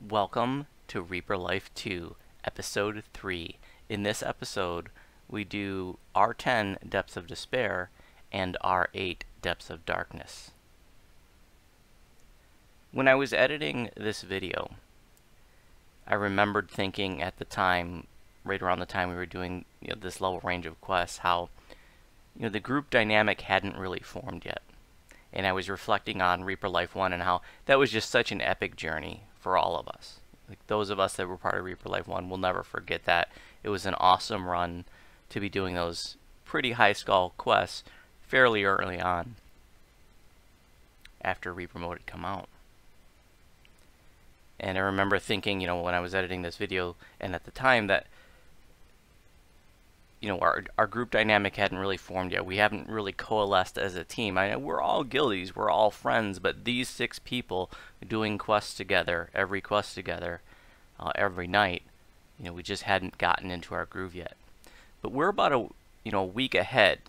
Welcome to Reaper Life 2, Episode 3. In this episode, we do R10, Depths of Despair, and R8, Depths of Darkness. When I was editing this video, I remembered thinking at the time, right around the time we were doing this level range of quests, how the group dynamic hadn't really formed yet. And I was reflecting on Reaper Life 1 and how that was just such an epic journey for all of us. Like those of us that were part of Reaper Life 1 will never forget that. It was an awesome run to be doing those pretty high skull quests fairly early on after Reaper mode had come out. And I remember thinking, when I was editing this video and at the time that our group dynamic hadn't really formed yet. We haven't really coalesced as a team. I know we're all guildies, we're all friends, but these 6 people doing quests together, every quest together, every night, we just hadn't gotten into our groove yet. But we're about a week ahead.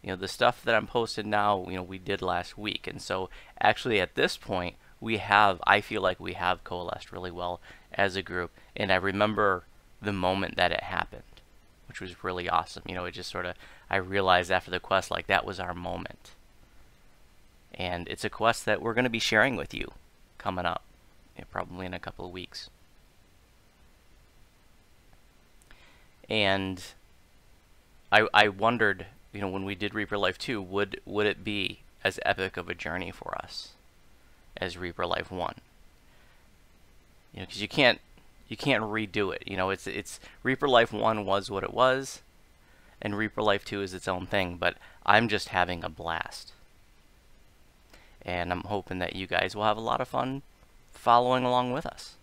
The stuff that I'm posting now, we did last week, and so actually at this point I feel like we have coalesced really well as a group, and I remember the moment that it happened, which was really awesome. It just sort of, I realized after the quest, like, that was our moment. And it's a quest that we're going to be sharing with you coming up, probably in a couple of weeks. And I wondered, when we did Reaper Life 2, would it be as epic of a journey for us as Reaper Life 1? Because you can't redo it. It's Reaper Life 1 was what it was, and Reaper Life 2 is its own thing, but I'm just having a blast. And I'm hoping that you guys will have a lot of fun following along with us.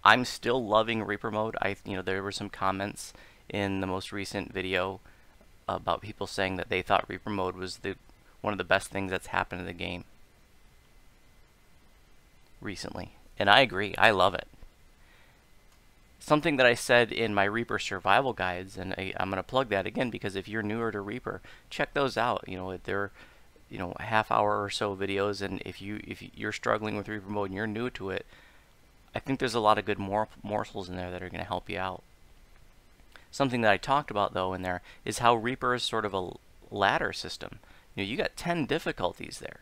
I'm still loving Reaper mode. There were some comments in the most recent video about people saying that they thought Reaper mode was one of the best things that's happened in the game recently. And I agree. I love it. Something that I said in my Reaper survival guides, and I'm going to plug that again because if you're newer to Reaper, check those out. They're half-hour or so videos, and if you're struggling with Reaper mode and you're new to it, I think there's a lot of good morsels in there that are going to help you out. Something that I talked about though in there is how Reaper is sort of a ladder system. You got 10 difficulties there,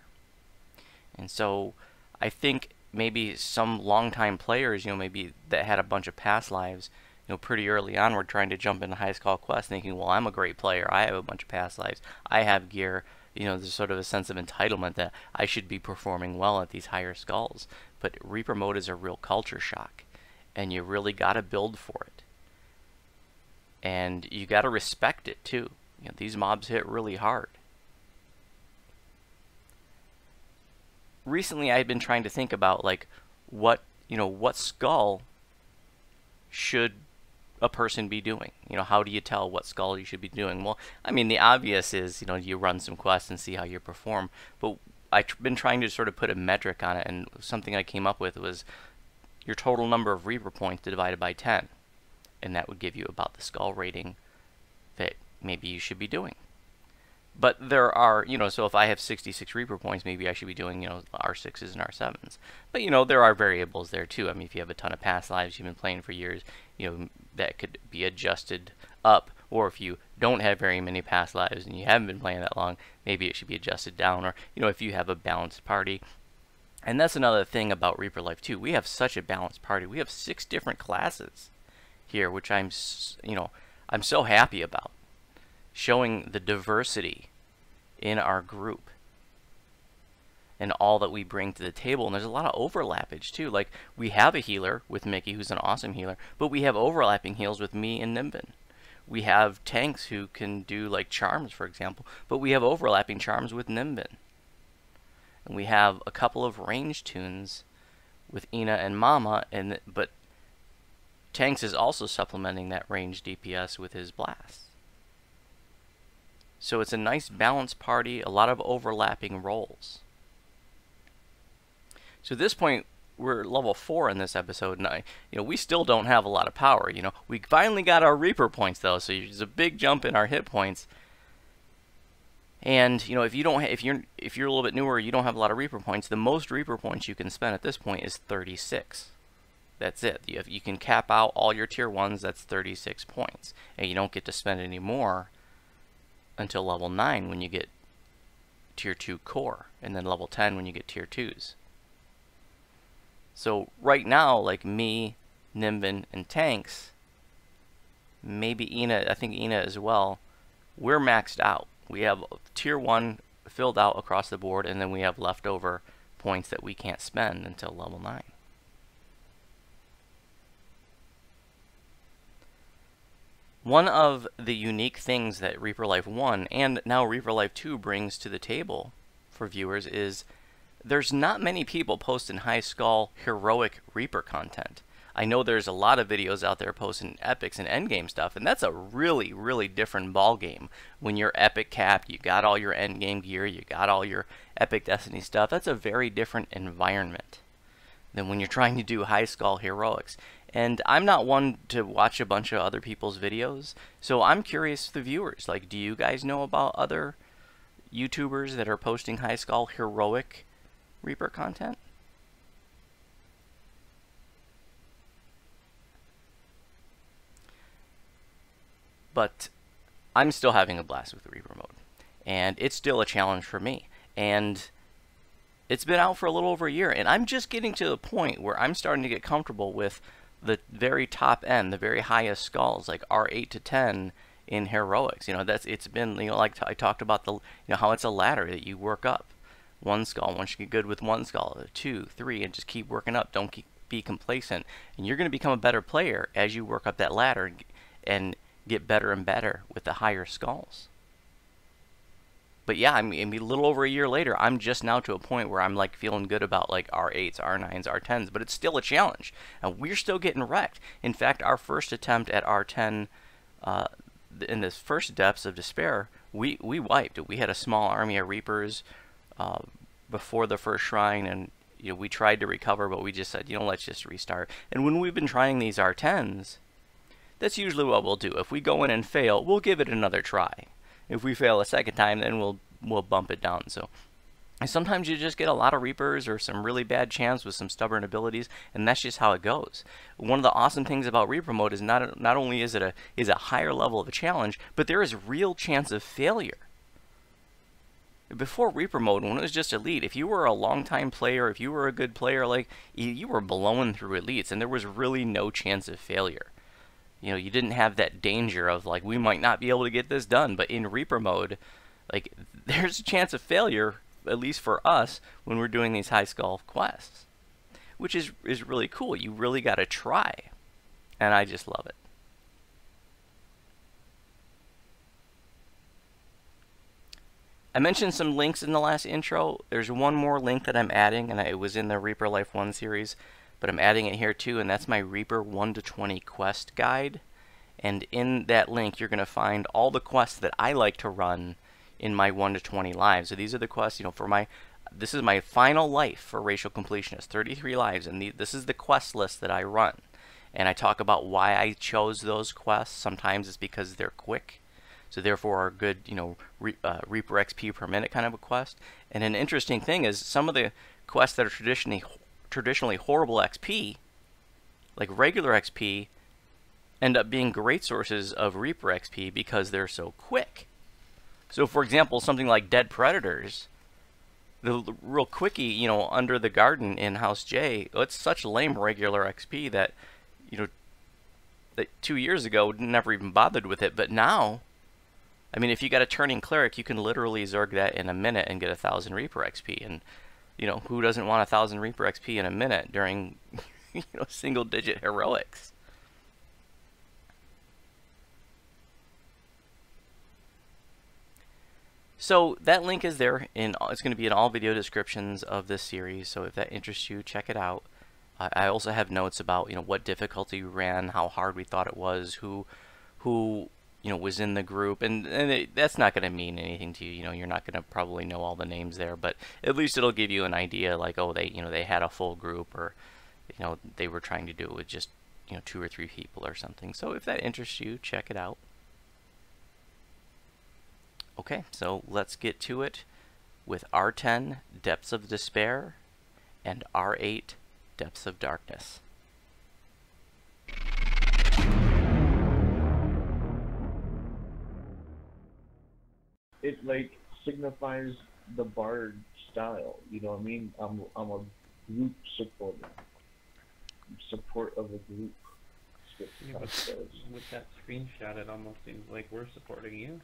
and so I think maybe some longtime players, maybe that had a bunch of past lives, pretty early on were trying to jump into high skull quests thinking, well, I'm a great player, I have a bunch of past lives, I have gear, there's sort of a sense of entitlement that I should be performing well at these higher skulls. But Reaper mode is a real culture shock, and you really got to build for it. And you got to respect it too. These mobs hit really hard. Recently I had been trying to think about what skull should a person be doing? How do you tell what skull you should be doing? Well, I mean, the obvious is, you run some quests and see how you perform, but I've been trying to sort of put a metric on it, and something I came up with was your total number of Reaper points divided by 10, and that would give you about the skull rating that maybe you should be doing. But there are, so if I have 66 Reaper points, maybe I should be doing, R6s and R7s. But, there are variables there too. I mean, if you have a ton of past lives, you've been playing for years, that could be adjusted up. Or if you don't have very many past lives and you haven't been playing that long, maybe it should be adjusted down. Or, if you have a balanced party. And that's another thing about Reaper Life 2. We have such a balanced party. We have 6 different classes here, which I'm so happy about. Showing the diversity in our group and all that we bring to the table. And there's a lot of overlappage too. Like, we have a healer with Mickey, who's an awesome healer, but we have overlapping heals with me and Nimbin. We have tanks who can do charms, for example, but we have overlapping charms with Nimbin. And we have a couple of range tunes with Ina and Mama, but Tanks is also supplementing that range DPS with his blast. So it's a nice balanced party, a lot of overlapping roles. So at this point, we're level 4 in this episode, and we still don't have a lot of power. We finally got our Reaper points though, so there's a big jump in our hit points. And you know, if you don't, if you're a little bit newer, you don't have a lot of Reaper points. The most Reaper points you can spend at this point is 36. That's it. You can cap out all your tier 1s. That's 36 points, and you don't get to spend any more until level 9 when you get tier 2 core, and then level 10 when you get tier 2s. So right now, like me, Nimbin, and Tanks, maybe Ina, I think Ina as well, we're maxed out. We have tier 1 filled out across the board, and then we have leftover points that we can't spend until level 9. One of the unique things that Reaper Life 1 and now Reaper Life 2 brings to the table for viewers is there's not many people posting high skull heroic Reaper content. I know there's a lot of videos out there posting epics and endgame stuff, and that's a really, really different ball game. When you're epic capped, you got all your endgame gear, you got all your epic destiny stuff. That's a very different environment than when you're trying to do high skull heroics. And I'm not one to watch a bunch of other people's videos, so I'm curious to the viewers. Like, do you guys know about other YouTubers that are posting high skull heroic Reaper content? But I'm still having a blast with the Reaper mode, and it's still a challenge for me. And it's been out for a little over a year, and I'm just getting to the point where I'm starting to get comfortable with the very top end, the very highest skulls, like R8 to 10 in heroics. You know, it's been, you know, like I talked about the, you know, how it's a ladder that you work up. One skull, once you get good with one skull, 2, 3, and just keep working up. Don't be complacent, and you're going to become a better player as you work up that ladder and get better and better with the higher skulls. But yeah, I mean, a little over a year later, I'm just now to a point where I'm like feeling good about like R8s, R9s, R10s, but it's still a challenge, and we're still getting wrecked. In fact, our first attempt at R10, in the first depths of despair, we wiped it. We had a small army of Reapers before the first shrine, and you know, we tried to recover, but we just said, you know, let's just restart. And when we've been trying these R10s, that's usually what we'll do. If we go in and fail, we'll give it another try. If we fail a second time, then we'll bump it down. So sometimes you just get a lot of Reapers or some really bad champs with some stubborn abilities, and that's just how it goes. One of the awesome things about Reaper mode is not only is it a higher level of a challenge, but there is real chance of failure. Before Reaper mode, when it was just Elite, if you were a long-time player, if you were a good player, like you were blowing through Elites, and there was really no chance of failure. You know, you didn't have that danger of like, we might not be able to get this done. But in Reaper mode, like, there's a chance of failure, at least for us, when we're doing these high skull quests, which is really cool. You really got to try, and I just love it. I mentioned some links in the last intro. There's one more link that I'm adding, and it was in the Reaper Life 1 series, but I'm adding it here too, and that's my Reaper 1 to 20 quest guide. And in that link, you're going to find all the quests that I like to run in my 1 to 20 lives. So these are the quests, you know, for this is my final life for Racial Completionist, 33 lives, and this is the quest list that I run. And I talk about why I chose those quests. Sometimes it's because they're quick, so therefore are good, you know, Reaper XP per minute kind of a quest. And an interesting thing is some of the quests that are traditionally horrible XP, like regular XP, end up being great sources of Reaper XP because they're so quick. So for example, something like Dead Predators, the real quickie, you know, Under the Garden in House J, it's such lame regular XP that, you know, that 2 years ago never even bothered with it, but now, I mean, if you got a turning cleric, you can literally Zerg that in a minute and get 1,000 Reaper XP. And you know, who doesn't want 1,000 Reaper XP in a minute during, you know, single-digit heroics? So that link is there. It's going to be in all video descriptions of this series. So if that interests you, check it out. I also have notes about, you know, what difficulty we ran, how hard we thought it was, who you know, was in the group, and that's not going to mean anything to you. You know, you're not going to probably know all the names there, but at least it'll give you an idea, like, oh, they had a full group, or, you know, they were trying to do it with just, you know, 2 or 3 people or something. So if that interests you, check it out. Okay, so let's get to it with R10, Depths of Despair, and R8, Depths of Darkness. It like signifies the bard style. You know what I mean? I'm a group supporter. Support of a group. Yeah, but with that screenshot, it almost seems like we're supporting you.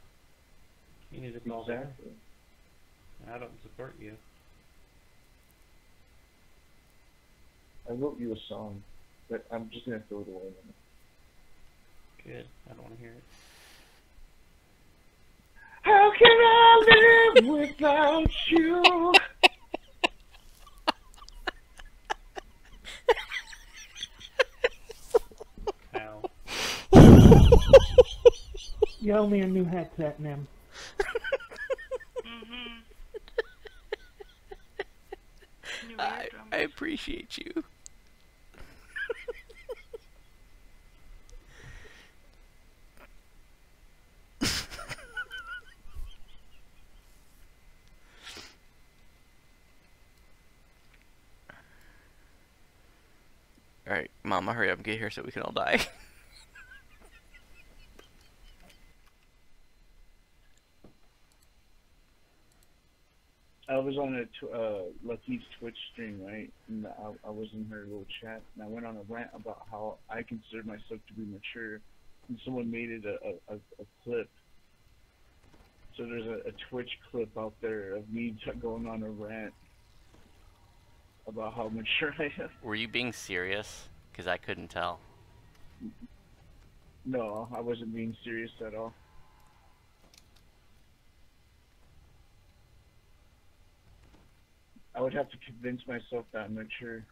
You need to call them. Exactly. I don't support you. I wrote you a song, but I'm just gonna throw it away now. Good. I don't want to hear it. How can I live without you? Kyle. You owe me a new headset, Nim. I appreciate you. Alright, Mama, hurry up and get here so we can all die. I was on Lucky's Twitch stream, right? And I was in her little chat, and I went on a rant about how I consider myself to be mature, and someone made it a clip. So there's a Twitch clip out there of me going on a rant about how mature I am. Were you being serious? Because I couldn't tell. No, I wasn't being serious at all. I would have to convince myself that I'm mature.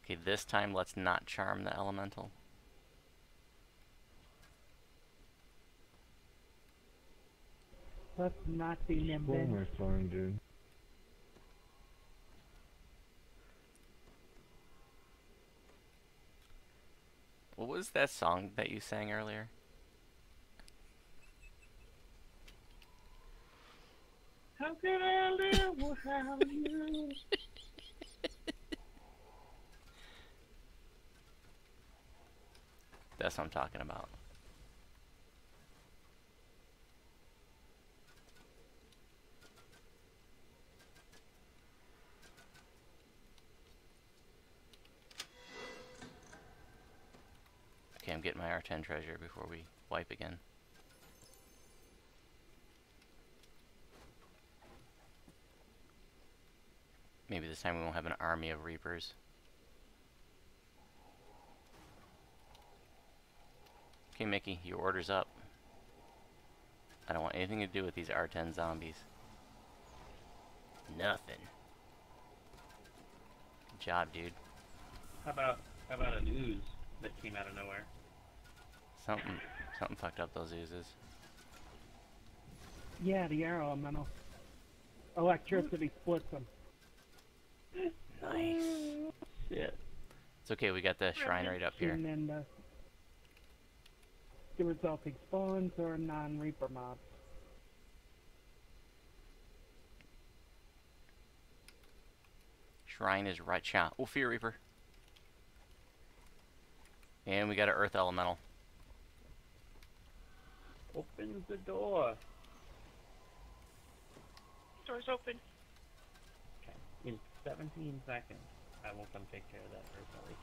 Okay, this time let's not charm the elemental. Let's not be Nim Oh then. my phone, dude. What was that song that you sang earlier? How can I live without you? That's what I'm talking about. Okay, I'm getting my R10 treasure before we wipe again. Maybe this time we won't have an army of Reapers. Okay, Mickey, your order's up. I don't want anything to do with these R10 zombies. Nothing. Good job, dude. How about an ooze that came out of nowhere? Something fucked up those oozes. Yeah, the air elemental. Electricity splits them. Nice. Shit. It's okay, we got the shrine right up here. And then the resulting spawns are non-reaper mobs. Shrine is right shot. Oh, Fear Reaper. And we got an Earth Elemental. Opens the door. Door's open. Okay. In 17 seconds, I will come take care of that personally.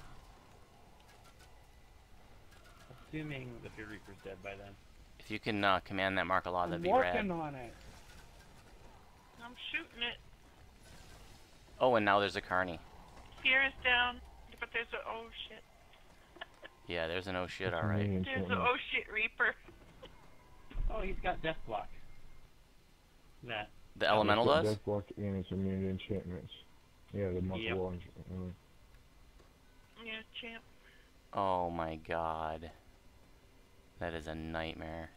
Assuming the Fear Reaper's dead by then. If you can command that Mark a lot, that'd I'm be working rad. on it. I'm shooting it. Oh, and now there's a Carney. Fear is down, but there's a oh shit. Yeah, there's an oh shit, alright. There's a oh shit Reaper. Oh, he's got Death Block. That. The Elemental does? Death block and it's immune to enchantments. Yeah, the muscle Yep. wall. Yeah, champ. Oh my god. That is a nightmare.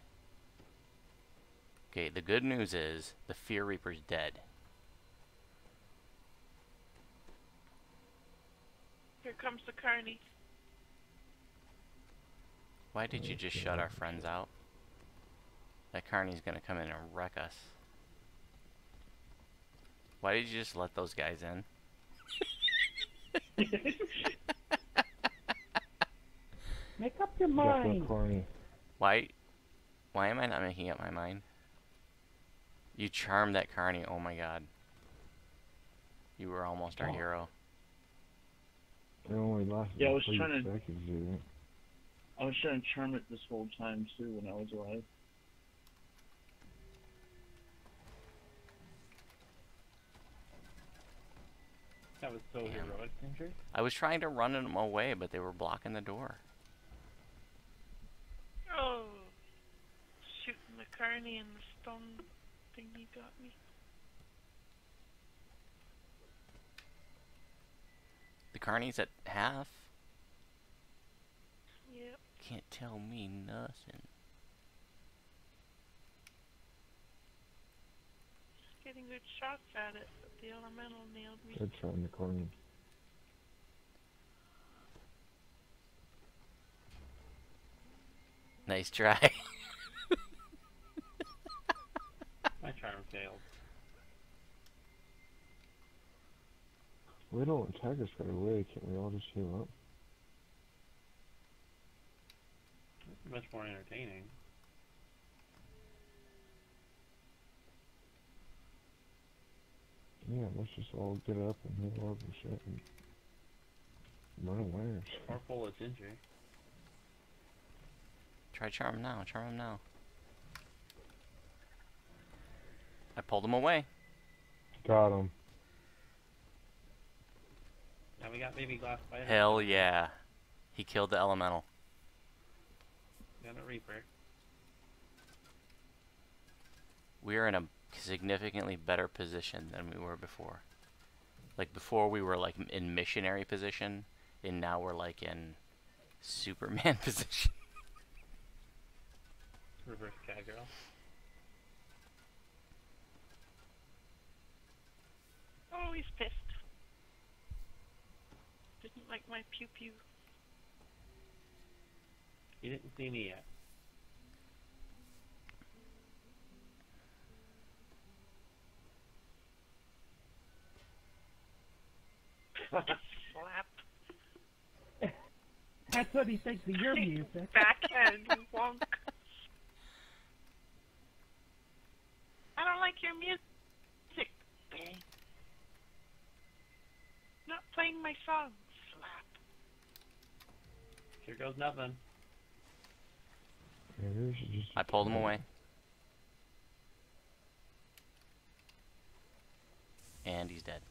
Okay, the good news is the Fear Reaper's dead. Here comes the Carney. Why did you just shut our friends out? That Carney's gonna come in and wreck us. Why did you just let those guys in? Make up your Got that mind. corny. Why am I not making up my mind? You charmed that Carney, oh my god. You were almost our hero. It only lasted Yeah, I was 3 trying to- seconds, dude. I was trying to charm it this whole time too when I was alive. That was so Damn. heroic, Ginger. I was trying to run them away, but they were blocking the door. Oh, shooting the carney and the stone thingy got me. The Carney's at half? Yep. Can't tell me nothing. Just getting good shots at it, but the elemental nailed me. Good shot in the corny. Nice try. My charm failed. We don't attack us right away. Can't we all just heal up? It's much more entertaining. Yeah, let's just all get up and heal up and shit and run away. Or pull a Ginger. Try charm him now, charm him now. I pulled him away. Got him. Now we got baby glass spider. Hell yeah. He killed the elemental. Got a Reaper. We are in a significantly better position than we were before. Like before we were like in missionary position, and now we're like in Superman position. Reverse cowgirl. Oh, he's pissed. Didn't like my pew pew. You didn't see me yet. Slap. That's what he thinks of your music. Backhand wonk. I don't like your music. Bang. Not playing my song. Slap. Here goes nothing. Yeah, we should just. I pulled him away. And he's dead.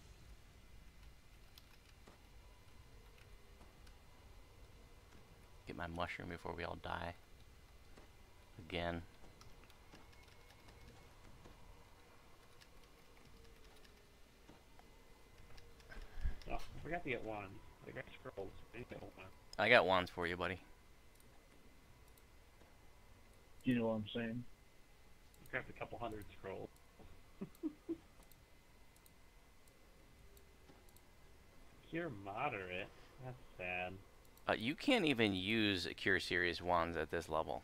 Get my mushroom before we all die. Again. Oh, I forgot to get one. I got scrolls. I need to get one. I got wands for you, buddy. Do you know what I'm saying? I grabbed a couple hundred scrolls. You're moderate. That's sad. You can't even use Cure Series wands at this level.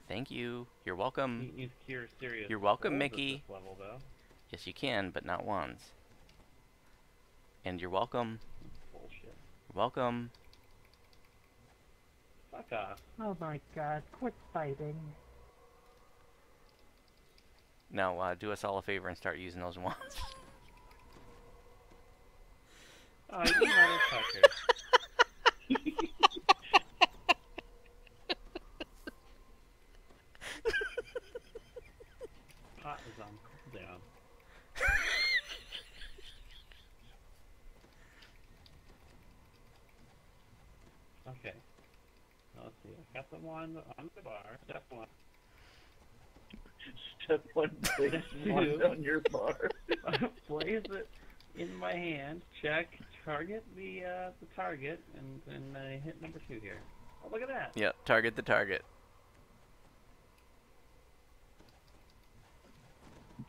Thank you. You're You welcome. can use Cure Serious. You're welcome, scrolls at Mickey. this level, though. Yes, you can, but not wands. And you're welcome. Bullshit. Welcome. Fuck off. Oh my god, quit fighting. Now, do us all a favor and start using those wands. Oh, you motherfucker. Pot is on cooldown. Okay. Now let's see. I got the one on the bar. Step one. Step one, place one on your bar. Place it in my hand. Check. Target the target, and then hit number 2 here. Oh, look at that. Yep, target the target.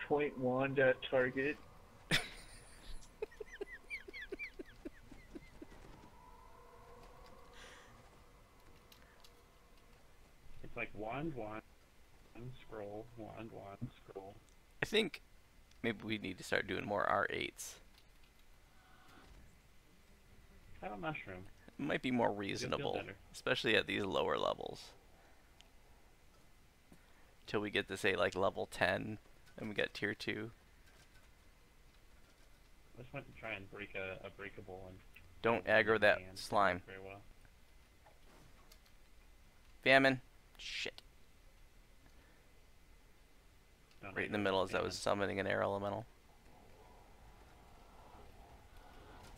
Point wand at target. like wand, scroll, wand, scroll. I think maybe we need to start doing more R8s. Have a mushroom. It might be more You'll feel reasonable, better. especially at these lower levels. Till we get to say like level 10, and we got tier 2. I just went to try and break a breakable and Don't I aggro didn't that land slime. very well. Famine. Shit. Don't Right in the aggro middle that as I was salmon. summoning an air elemental.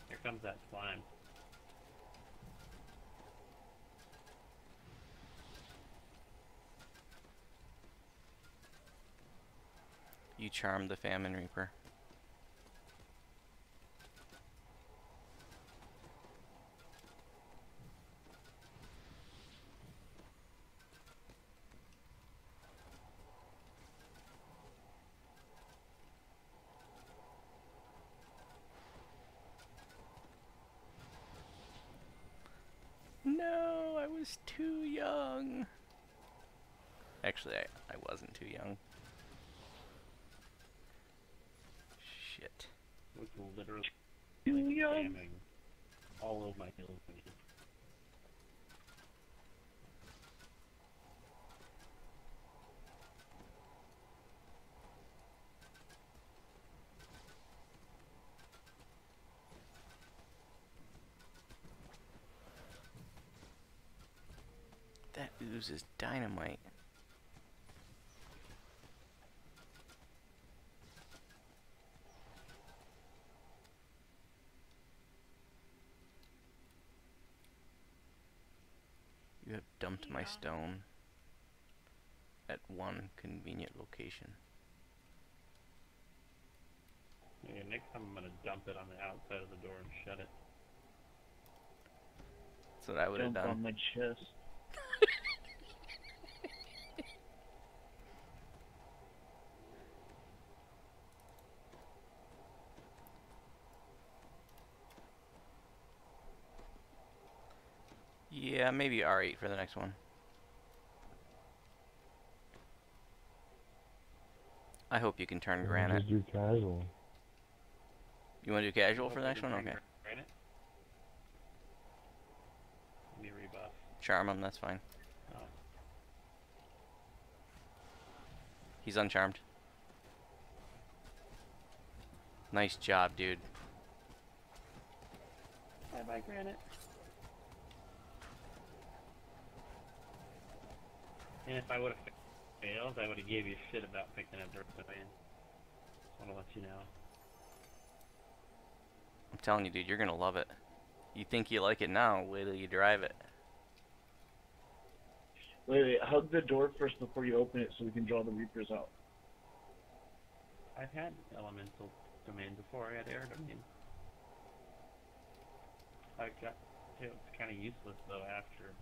Here comes that slime. You charmed the Famine Reaper. No, I was too young. Actually, I wasn't too young. Shit. Was literally young. spamming all of my heals. That oozes dynamite. You have dumped my Yeah. stone at one convenient location. Yeah, next time I'm gonna dump it on the outside of the door and shut it. That's what I would have Jump on done. my chest. Yeah, maybe R8 for the next one. I hope you can turn granite. Just do casual. You want to do casual for the next Hopefully one? we Okay. can granite. Let me rebuff. Charm him, that's fine. Oh. He's uncharmed. Nice job, dude. Bye bye, granite. And if I would have failed, I would have gave you shit about picking up dirt domain. Just want to let you know. I'm telling you, dude, you're gonna love it. You think you like it now, wait till you drive it. Wait, hug the door first before you open it so we can draw the Reapers out. I've had elemental domain before. I had air domain. It's kind of useless though after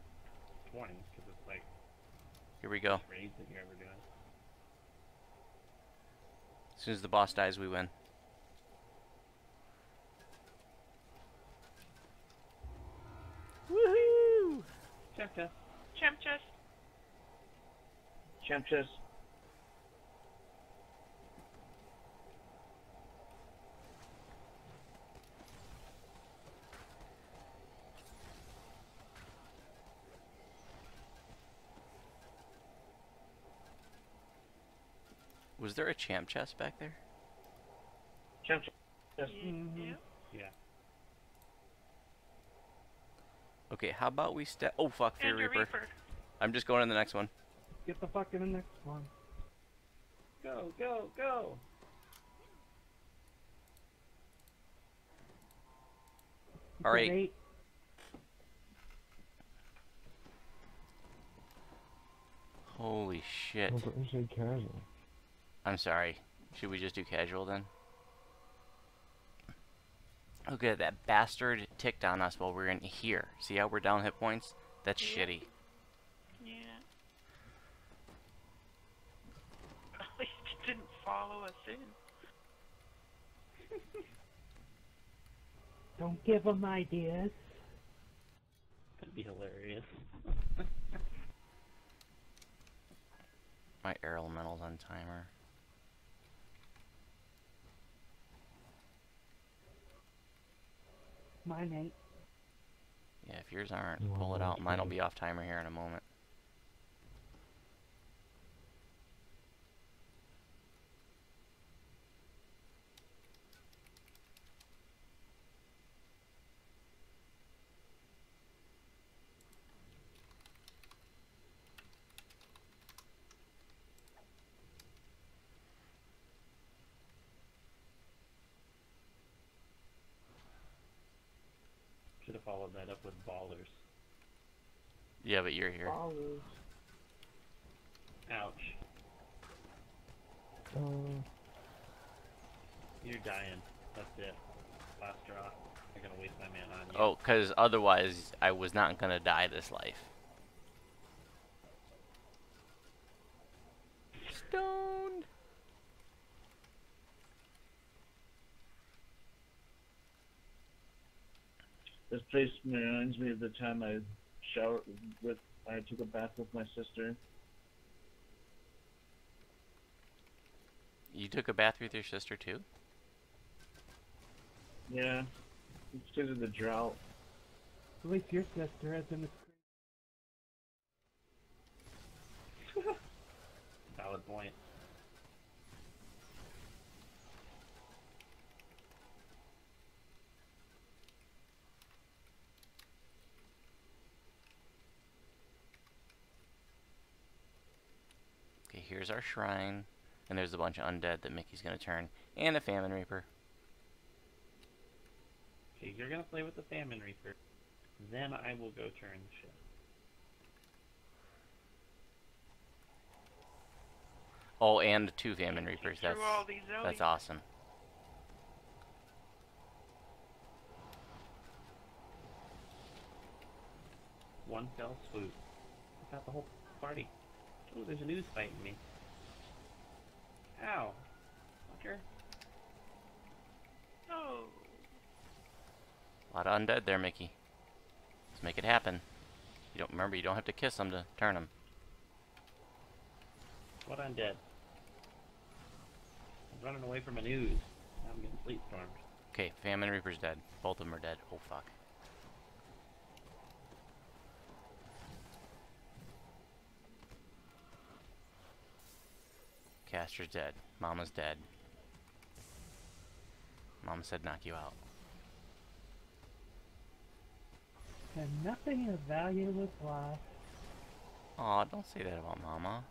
20 because it's like Here we go. raids that you're ever doing. As soon as the boss dies, we win. Woohoo! Champ chest. Champ chest. Champ chest. Was there a champ chest back there? Champ chest. Yeah. Yeah. Okay, how about we step... Oh, fuck, Fear And a Reaper. reaper. I'm just going in the next one. Get the fuck in the next one. Go, go, go! All right. Eight. Holy shit. I thought you said casual. I'm sorry. Should we just do casual then? Okay, that bastard ticked on us while we were in here. See how we're down hit points? That's Yeah. shitty. Yeah. At least it didn't follow us in. Don't give them ideas. That'd be hilarious. my air elementals on timer. Mine ain't. Yeah, if yours aren't, You pull it want out. Mine will to- be off timer here in a moment. Should have followed that up with ballers. Yeah, but you're here. Olives. Ouch. Uh, You're dying. That's it. Last draw. I'm gonna waste my mana on you. Oh, because otherwise I was not going to die this life. Stoned. This place reminds me of the time I took a bath with my sister. You took a bath with your sister too? Yeah, it's because of the drought. At least your sister is in the Valid point. Okay, here's our shrine. And there's a bunch of undead that Mickey's going to turn. And a famine reaper. Okay, you're gonna play with the Famine Reaper. Then I will go turn the ship. Oh, and 2 famine reapers. Through all these That's zombies. awesome. One fell swoop. I got the whole party. Oh, there's an ooze fighting me. Ow. Fucker. No. A lot of undead there, Mickey. Let's make it happen. You don't have to kiss them to turn them. What undead? I'm running away from an ooze. Now I'm getting sleep stormed. Okay, famine reaper's dead. Both of them are dead. Oh, fuck. Caster's dead. Mama's dead. Mama said knock you out. and nothing of value was lost. Aw, don't say that about Mama.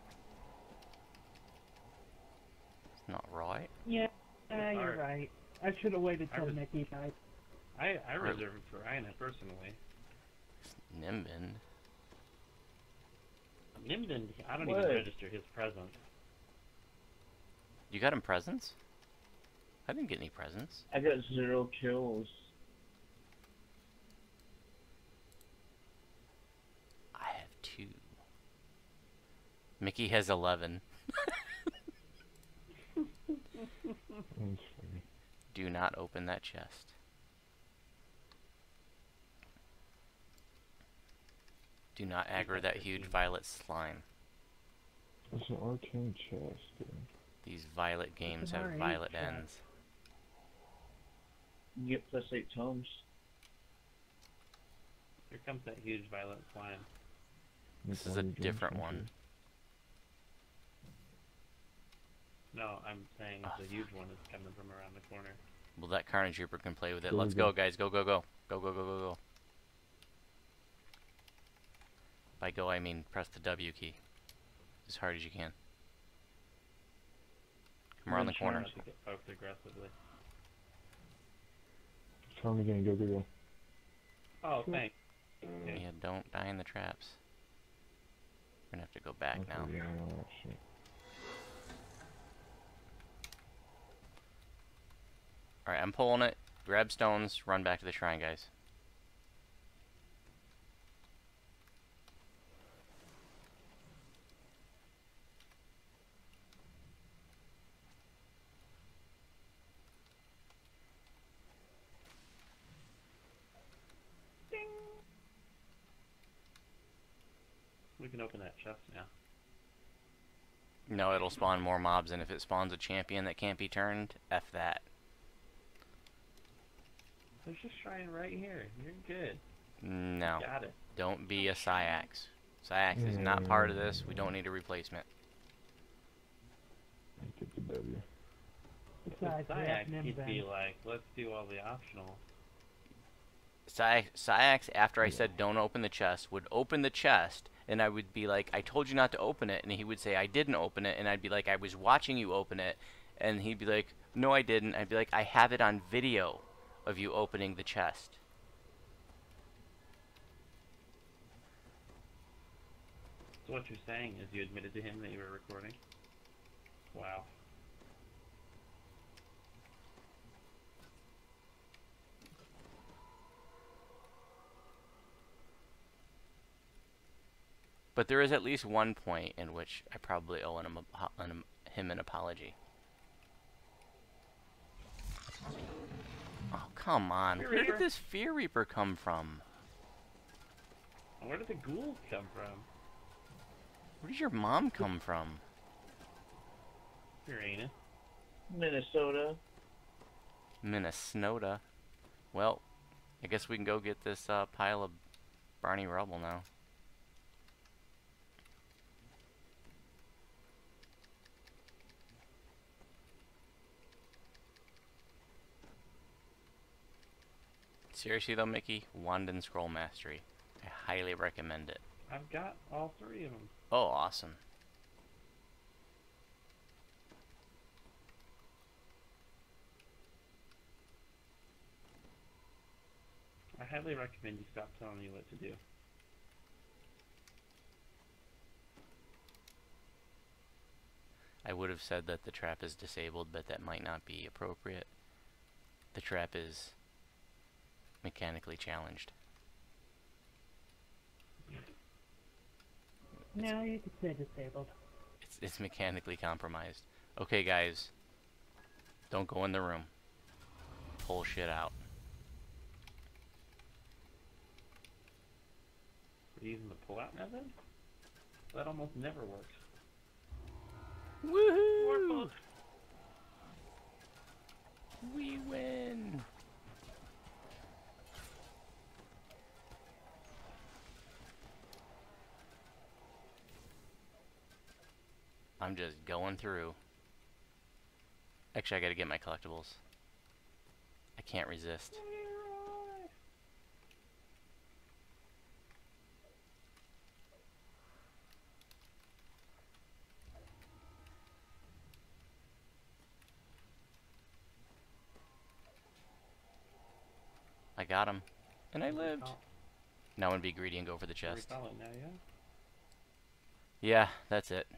It's not right. Yeah, you're Alright. right. I should have waited I till was- Mickey died. I reserve it for Aina personally. It's Nimbin. Nimden, I don't What? even register his presence. You got him presents? I didn't get any presents. I got 0 kills. I have 2. Mickey has 11. that's funny. Do not open that chest. Do not aggro that huge violet slime. It's an R10 chest, dude. These violet games an have R8 violet chest. ends. You get +8 tomes. Here comes that huge violet slime. This That's is all a you're doing, different thank one. you. No, I'm saying Oh, the huge one is coming from around the corner. Well, that Carnage Reaper can play with it. Go, Let's go. go, guys. Go, go, go. Go, go, go, go, go. By go, I mean press the W key. As hard as you can. Come around the I'm trying corner. Not to get poked aggressively. Tell me again, go, go, go. Oh, Cool. thanks. Yeah, don't die in the traps. We're gonna have to go back Okay, now. yeah, I know that shit. Alright, I'm pulling it. Grab stones, run back to the shrine, guys. We can open that chest now. No, it'll spawn more mobs, and if it spawns a champion that can't be turned, F that. There's a shrine right here. You're good. No. Got it. Don't be a Syax. Syax is not part of this. We don't need a replacement. Get the W. Besides, we have Syax, Nim he'd then. be like, let's do all the optional. Syax, after I said don't open the chest, would open the chest, and I would be like, I told you not to open it, and he would say, I didn't open it, and I'd be like, I was watching you open it, and he'd be like, no, I didn't. I'd be like, I have it on video of you opening the chest. So what you're saying is you admitted to him that you were recording? Wow. But there is at least one point in which I probably owe him an apology. Oh, come on. Fear Where did Reaper. this Fear Reaper come from? Where did the ghouls come from? Where did your mom come from? Purina. Minnesota. Minnesota. Well, I guess we can go get this pile of Barney rubble now. Seriously though, Mickey, Wand and Scroll Mastery. I highly recommend it. I've got all three of them. Oh, awesome. I highly recommend you stop telling me what to do. I would have said that the trap is disabled, but that might not be appropriate. The trap is mechanically challenged. No, you could say disabled. It's mechanically compromised. Okay, guys. Don't go in the room. Pull shit out. We're using the pull-out method? That almost never works. Woohoo! We win! I'm just going through. Actually, I gotta get my collectibles. I can't resist. I got him. And I lived. Now I'm gonna be greedy and go for the chest. Recall it now, yeah? Yeah, that's it.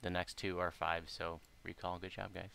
The next two are 5, so recall. Good job, guys.